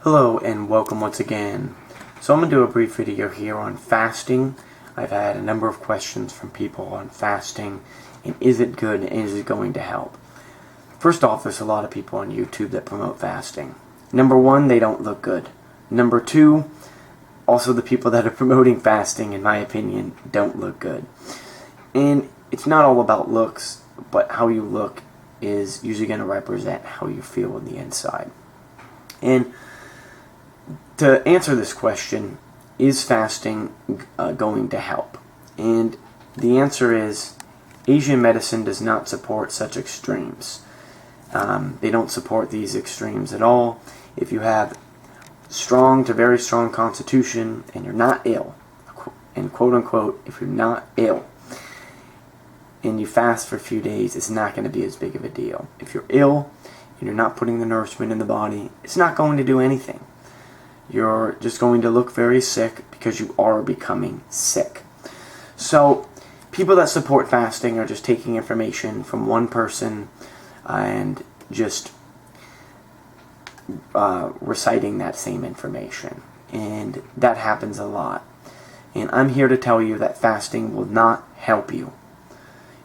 Hello and welcome once again. So I'm going to do a brief video here on fasting. I've had a number of questions from people on fasting and is it good and is it going to help? First off, there's a lot of people on YouTube that promote fasting. Number one, they don't look good. Number two, also the people that are promoting fasting, in my opinion, don't look good. And it's not all about looks, but how you look is usually going to represent how you feel on the inside. And to answer this question, is fasting going to help? And the answer is Asian medicine does not support such extremes. They don't support these extremes at all. If you have strong to very strong constitution and you're not ill, and quote unquote, if you're not ill, and you fast for a few days, it's not going to be as big of a deal. If you're ill and you're not putting the nourishment in the body, it's not going to do anything. You're just going to look very sick because you are becoming sick. So people that support fasting are just taking information from one person and just reciting that same information. And that happens a lot. And I'm here to tell you that fasting will not help you.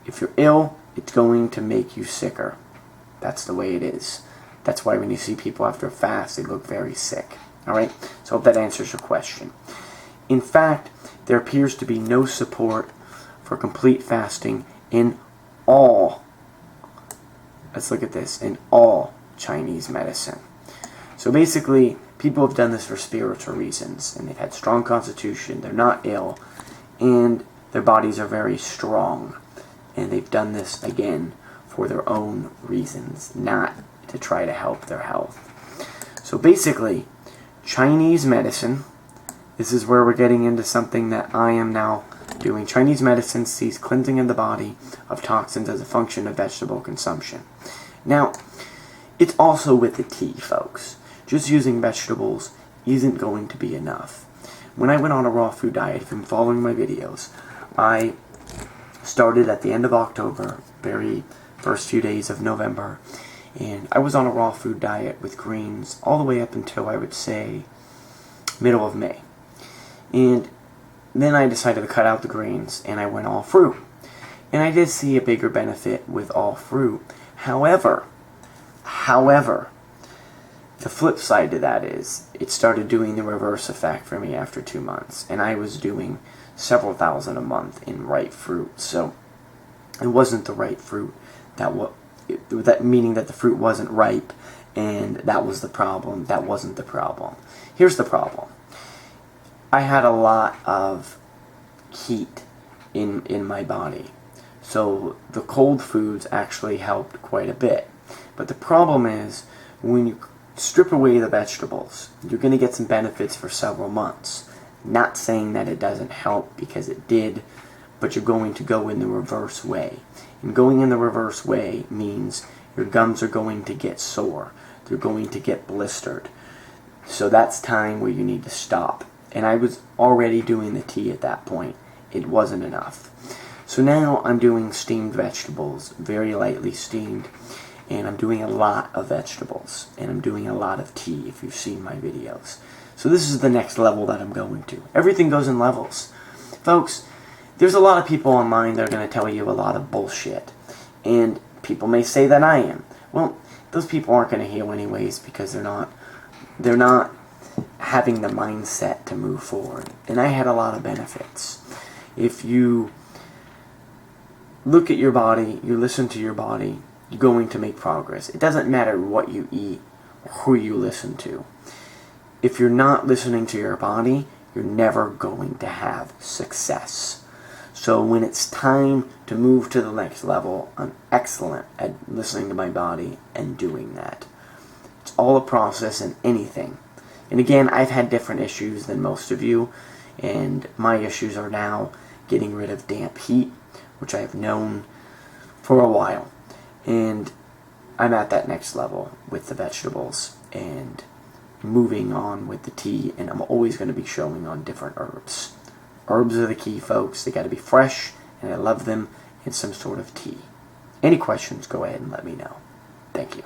If you're ill, it's going to make you sicker. That's the way it is. That's why when you see people after a fast, they look very sick. Alright, so I hope that answers your question. In fact, there appears to be no support for complete fasting in all, let's look at this, in all Chinese medicine. So basically, people have done this for spiritual reasons, and they've had strong constitution, they're not ill, and their bodies are very strong. And they've done this, again, for their own reasons, not to try to help their health. So basically, Chinese medicine, this is where we're getting into something that I am now doing. Chinese medicine sees cleansing of the body of toxins as a function of vegetable consumption. Now, it's also with the tea, folks. Just using vegetables isn't going to be enough. When I went on a raw food diet, from following my videos, I started at the end of October, very first few days of November, and I was on a raw food diet with greens all the way up until, I would say, middle of May. And then I decided to cut out the greens and I went all fruit. And I did see a bigger benefit with all fruit. However, the flip side to that is it started doing the reverse effect for me after 2 months. And I was doing several thousand a month in ripe fruit. So it wasn't the right fruit that meaning that the fruit wasn't ripe, and that was the problem. That wasn't the problem. Here's the problem. I had a lot of heat in my body, so the cold foods actually helped quite a bit. But the problem is, when you strip away the vegetables, you're going to get some benefits for several months. Not saying that it doesn't help, because it did, but you're going to go in the reverse way. And going in the reverse way means your gums are going to get sore. They're going to get blistered. So that's time where you need to stop. And I was already doing the tea at that point. It wasn't enough. So now I'm doing steamed vegetables, very lightly steamed. And I'm doing a lot of vegetables. And I'm doing a lot of tea, if you've seen my videos. So this is the next level that I'm going to. Everything goes in levels. Folks, there's a lot of people online that are going to tell you a lot of bullshit. And people may say that I am. Well, those people aren't going to heal anyways, because they're not having the mindset to move forward. And I had a lot of benefits. If you look at your body, you listen to your body, you're going to make progress. It doesn't matter what you eat or who you listen to. If you're not listening to your body, you're never going to have success. So when it's time to move to the next level, I'm excellent at listening to my body and doing that. It's all a process in anything. And again, I've had different issues than most of you, and my issues are now getting rid of damp heat, which I have known for a while. And I'm at that next level with the vegetables and moving on with the tea, and I'm always going to be showing on different herbs. Herbs are the key, folks. They got to be fresh, and I love them in some sort of tea. Any questions, go ahead and let me know. Thank you.